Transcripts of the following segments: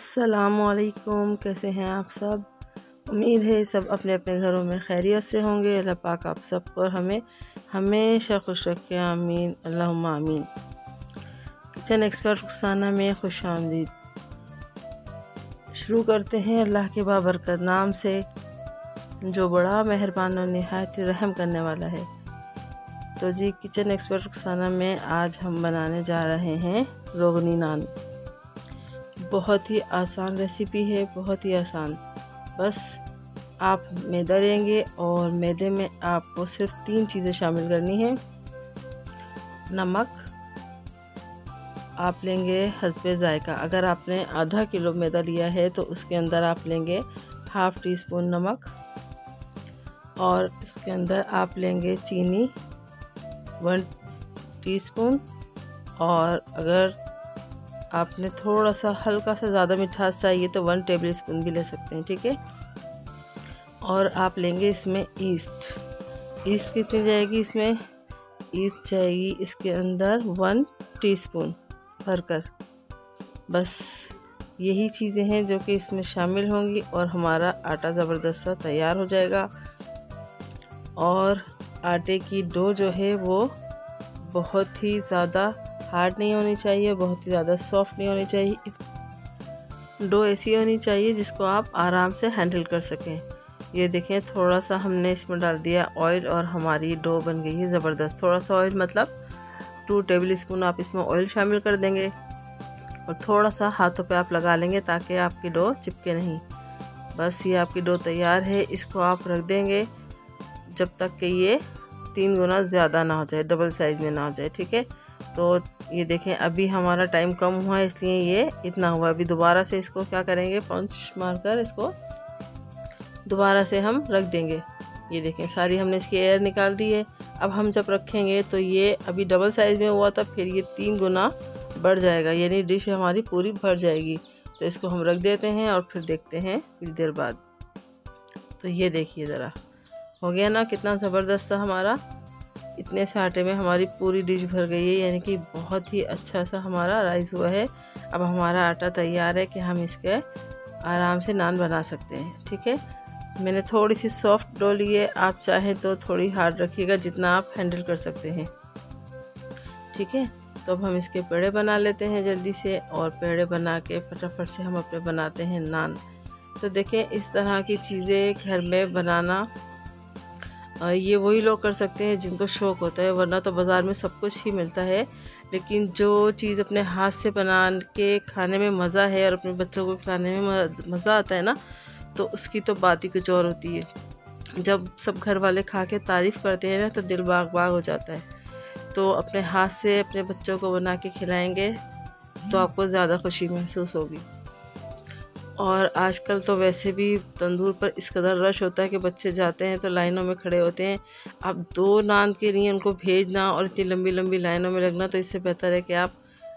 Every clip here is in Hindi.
अस्सलामुअलैकुम, कैसे हैं आप सब। उम्मीद है सब अपने अपने घरों में खैरियत से होंगे। अल्लाह पाक आप सबको और हमें हमेशा खुश रखे, आमीन अल्लाहुम्मा आमीन। किचन एक्सपर्ट रुखसाना में खुश आमदीद। शुरू करते हैं अल्लाह के बाबरकत नाम से, जो बड़ा मेहरबान और निहायत रहम करने वाला है। तो जी, किचन एक्सपर्ट रुखसाना में आज हम बनाने जा रहे हैं रोगनी नान। बहुत ही आसान रेसिपी है, बहुत ही आसान। बस आप मैदा लेंगे और मैदे में आपको सिर्फ 3 चीज़ें शामिल करनी है। नमक आप लेंगे हस्बे ज़ायका। अगर आपने आधा किलो मैदा लिया है तो उसके अंदर आप लेंगे ½ टीस्पून नमक, और इसके अंदर आप लेंगे चीनी 1 टीस्पून, और अगर आपने थोड़ा सा हल्का सा ज़्यादा मिठास चाहिए तो 1 टेबल स्पून भी ले सकते हैं, ठीक है। और आप लेंगे इसमें ईस्ट कितनी जाएगी इसमें, ईस्ट जाएगी इसके अंदर 1 टीस्पून भरकर। बस यही चीज़ें हैं जो कि इसमें शामिल होंगी और हमारा आटा ज़बरदस्त सा तैयार हो जाएगा। और आटे की डो जो है वो बहुत ही ज़्यादा हार्ड नहीं होनी चाहिए, बहुत ही ज़्यादा सॉफ्ट नहीं होनी चाहिए। डो ऐसी होनी चाहिए जिसको आप आराम से हैंडल कर सकें। ये देखें, थोड़ा सा हमने इसमें डाल दिया ऑयल और हमारी डो बन गई है ज़बरदस्त। थोड़ा सा ऑयल मतलब 2 टेबल स्पून आप इसमें ऑयल शामिल कर देंगे और थोड़ा सा हाथों पे आप लगा लेंगे ताकि आपकी डो चिपके नहीं। बस ये आपकी डो तैयार है। इसको आप रख देंगे जब तक कि ये 3 गुना ज़्यादा ना हो जाए, डबल साइज़ में ना हो जाए, ठीक है। तो ये देखें, अभी हमारा टाइम कम हुआ है इसलिए ये इतना हुआ। अभी दोबारा से इसको क्या करेंगे, पंच मारकर इसको दोबारा से हम रख देंगे। ये देखें, सारी हमने इसकी एयर निकाल दी है। अब हम जब रखेंगे तो ये अभी डबल साइज़ में हुआ था, फिर ये 3 गुना बढ़ जाएगा, यानी डिश हमारी पूरी भर जाएगी। तो इसको हम रख देते हैं और फिर देखते हैं कुछ देर बाद। तो ये देखिए ज़रा, हो गया ना कितना ज़बरदस्त सा हमारा। इतने से आटे में हमारी पूरी डिश भर गई है, यानी कि बहुत ही अच्छा सा हमारा राइस हुआ है। अब हमारा आटा तैयार है कि हम इसके आराम से नान बना सकते हैं, ठीक है। मैंने थोड़ी सी सॉफ्ट डो ली है, आप चाहें तो थोड़ी हार्ड रखिएगा, जितना आप हैंडल कर सकते हैं, ठीक है। तो अब हम इसके पेड़े बना लेते हैं जल्दी से, और पेड़े बना के फटाफट से हम अपने बनाते हैं नान। तो देखें, इस तरह की चीज़ें घर में बनाना ये वही लोग कर सकते हैं जिनको शौक़ होता है, वरना तो बाज़ार में सब कुछ ही मिलता है। लेकिन जो चीज़ अपने हाथ से बना के खाने में मज़ा है और अपने बच्चों को खिलाने में मज़ा आता है ना, तो उसकी तो बात ही कुछ और होती है। जब सब घर वाले खा के तारीफ़ करते हैं ना, तो दिल बाग बाग हो जाता है। तो अपने हाथ से अपने बच्चों को बना के खिलाएँगे तो आपको ज़्यादा खुशी महसूस होगी। और आजकल तो वैसे भी तंदूर पर इस कदर रश होता है कि बच्चे जाते हैं तो लाइनों में खड़े होते हैं। अब 2 नान के लिए उनको भेजना और इतनी लंबी लंबी लाइनों में लगना, तो इससे बेहतर है कि आप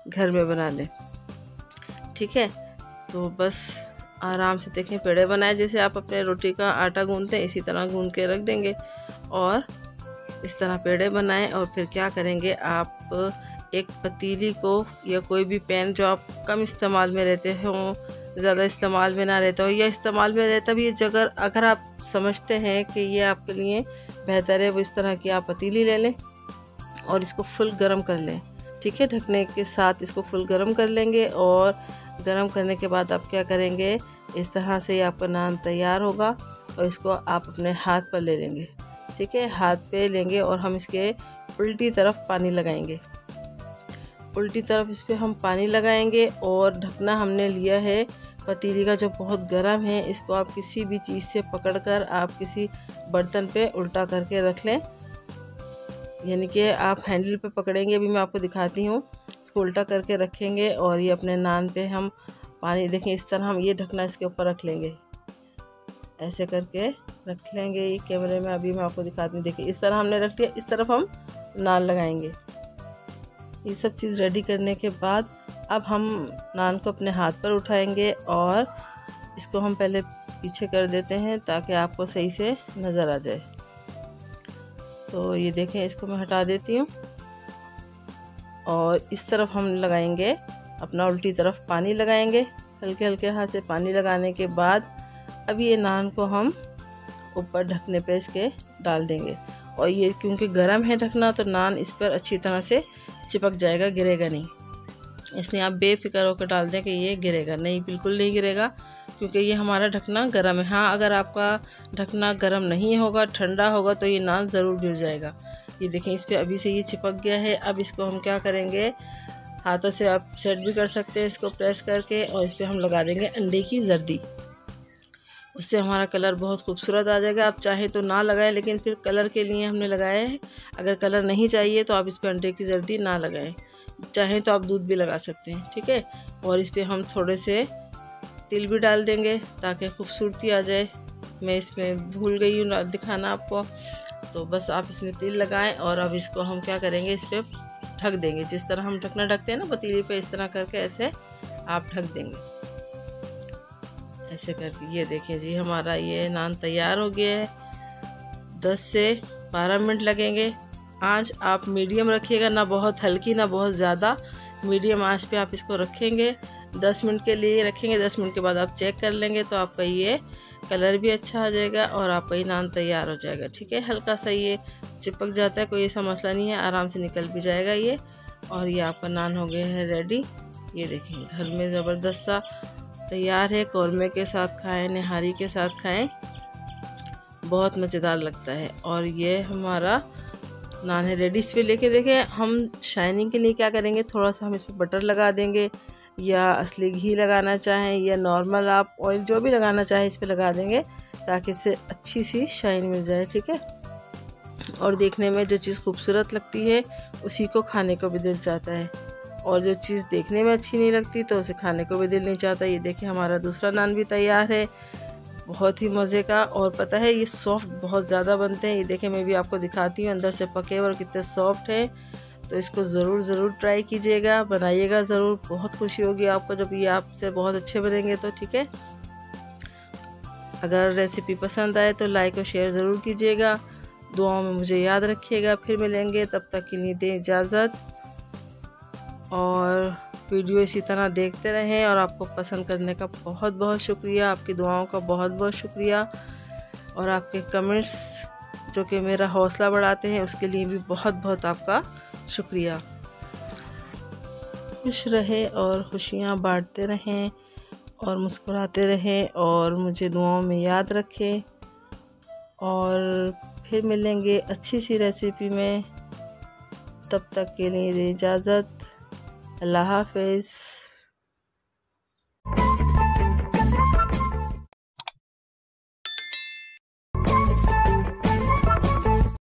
घर में बना लें, ठीक है। तो बस आराम से देखें, पेड़े बनाए जैसे आप अपने रोटी का आटा गूंदते हैं, इसी तरह गूंद के रख देंगे और इस तरह पेड़े बनाएं। और फिर क्या करेंगे, आप एक पतीली को या कोई भी पैन जो आप कम इस्तेमाल में रहते हों, ज़्यादा इस्तेमाल में ना रहता हो, या इस्तेमाल में रहता भी है, अगर आप समझते हैं कि ये आपके लिए बेहतर है, वो इस तरह की आप पतीली ले लें और इसको फुल गरम कर लें, ठीक है। ढकने के साथ इसको फुल गरम कर लेंगे, और गरम करने के बाद आप क्या करेंगे, इस तरह से आपका नान तैयार होगा और इसको आप अपने हाथ पर ले लेंगे, ठीक है। हाथ पे लेंगे और हम इसके उल्टी तरफ पानी लगाएंगे, उल्टी तरफ इस पर हम पानी लगाएंगे। और ढकना हमने लिया है पतीली का जो बहुत गर्म है, इसको आप किसी भी चीज़ से पकड़कर आप किसी बर्तन पे उल्टा करके रख लें, यानी कि आप हैंडल पे पकड़ेंगे। अभी मैं आपको दिखाती हूँ, इसको उल्टा करके रखेंगे और ये अपने नान पे हम पानी, देखें इस तरह हम ये ढकना इसके ऊपर रख लेंगे, ऐसे करके रख लेंगे। ये कैमरे में अभी मैं आपको दिखाती हूँ, देखिए इस तरह हमने रख दिया। इस तरफ हम नान लगाएंगे। ये सब चीज़ रेडी करने के बाद अब हम नान को अपने हाथ पर उठाएंगे और इसको हम पहले पीछे कर देते हैं ताकि आपको सही से नज़र आ जाए। तो ये देखें, इसको मैं हटा देती हूँ और इस तरफ हम लगाएंगे अपना, उल्टी तरफ पानी लगाएंगे हल्के हल्के हाथ से पानी लगाने के बाद अब ये नान को हम ऊपर ढकने पे इसके डाल देंगे। और ये क्योंकि गर्म है ढकना, तो नान इस पर अच्छी तरह से चिपक जाएगा, गिरेगा नहीं। इसलिए आप बेफिक्र होकर डाल दें कि ये गिरेगा नहीं, बिल्कुल नहीं गिरेगा, क्योंकि ये हमारा ढकना गर्म है। हाँ, अगर आपका ढकना गर्म नहीं होगा, ठंडा होगा, तो ये नान ज़रूर गिर जाएगा। ये देखें, इस पर अभी से ये चिपक गया है। अब इसको हम क्या करेंगे, हाथों से आप सेट भी कर सकते हैं इसको प्रेस करके, और इस पर हम लगा देंगे अंडे की जर्दी। उससे हमारा कलर बहुत खूबसूरत आ जाएगा। आप चाहें तो ना लगाएं, लेकिन फिर कलर के लिए हमने लगाया है। अगर कलर नहीं चाहिए तो आप इस पर अंडे की जर्दी ना लगाएं, चाहें तो आप दूध भी लगा सकते हैं, ठीक है। और इस पर हम थोड़े से तिल भी डाल देंगे ताकि खूबसूरती आ जाए। मैं इसमें भूल गई हूँ दिखाना आपको, तो बस आप इसमें तिल लगाएं। और अब इसको हम क्या करेंगे, इस पर ढक देंगे। जिस तरह हम ढकना ढकते हैं ना पतीली पे, इस तरह करके ऐसे आप ढक देंगे, ऐसे करके। ये देखिए जी, हमारा ये नान तैयार हो गया है। 10 से 12 मिनट लगेंगे। आंच आप मीडियम रखिएगा, ना बहुत हल्की ना बहुत ज़्यादा, मीडियम आंच पे आप इसको रखेंगे। 10 मिनट के लिए रखेंगे। 10 मिनट के बाद आप चेक कर लेंगे तो आपका ये कलर भी अच्छा आ जाएगा और आपका ये नान तैयार हो जाएगा, ठीक है। हल्का सा ये चिपक जाता है, कोई ऐसा मसला नहीं है, आराम से निकल भी जाएगा ये। और ये आपका नान हो गया है रेडी। ये देखिए, घर में ज़बरदस्त सा तैयार है। कौरमे के साथ खाएं, निहारी के साथ खाएं, बहुत मज़ेदार लगता है। और ये हमारा नान है रेडी। इस पर लेके देखें, हम शाइनिंग के लिए क्या करेंगे, थोड़ा सा हम इस पर बटर लगा देंगे, या असली घी लगाना चाहें या नॉर्मल आप ऑयल जो भी लगाना चाहें इस पर लगा देंगे, ताकि इससे अच्छी सी शाइन मिल जाए, ठीक है। और देखने में जो चीज़ खूबसूरत लगती है उसी को खाने को भी दिल चाहता है, और जो चीज़ देखने में अच्छी नहीं लगती तो उसे खाने को भी दिल नहीं चाहता। ये देखिए, हमारा दूसरा नान भी तैयार है, बहुत ही मज़े का। और पता है ये सॉफ्ट बहुत ज़्यादा बनते हैं। ये देखें, मैं भी आपको दिखाती हूँ, अंदर से पके और कितने सॉफ्ट हैं। तो इसको ज़रूर ट्राई कीजिएगा, बनाइएगा ज़रूर, बहुत खुशी होगी आपको जब ये आपसे बहुत अच्छे बनेंगे तो, ठीक है। अगर रेसिपी पसंद आए तो लाइक और शेयर ज़रूर कीजिएगा। दुआओं में मुझे याद रखिएगा। फिर मिलेंगे, तब तक के लिए दें इजाज़त। और वीडियो इसी तरह देखते रहें। और आपको पसंद करने का बहुत बहुत शुक्रिया, आपकी दुआओं का बहुत बहुत शुक्रिया, और आपके कमेंट्स जो कि मेरा हौसला बढ़ाते हैं, उसके लिए भी बहुत बहुत आपका शुक्रिया। खुश रहें और खुशियाँ बांटते रहें और मुस्कुराते रहें, और मुझे दुआओं में याद रखें। और फिर मिलेंगे अच्छी सी रेसिपी में, तब तक के लिए इजाज़त। अल्लाह हाफ़िज़।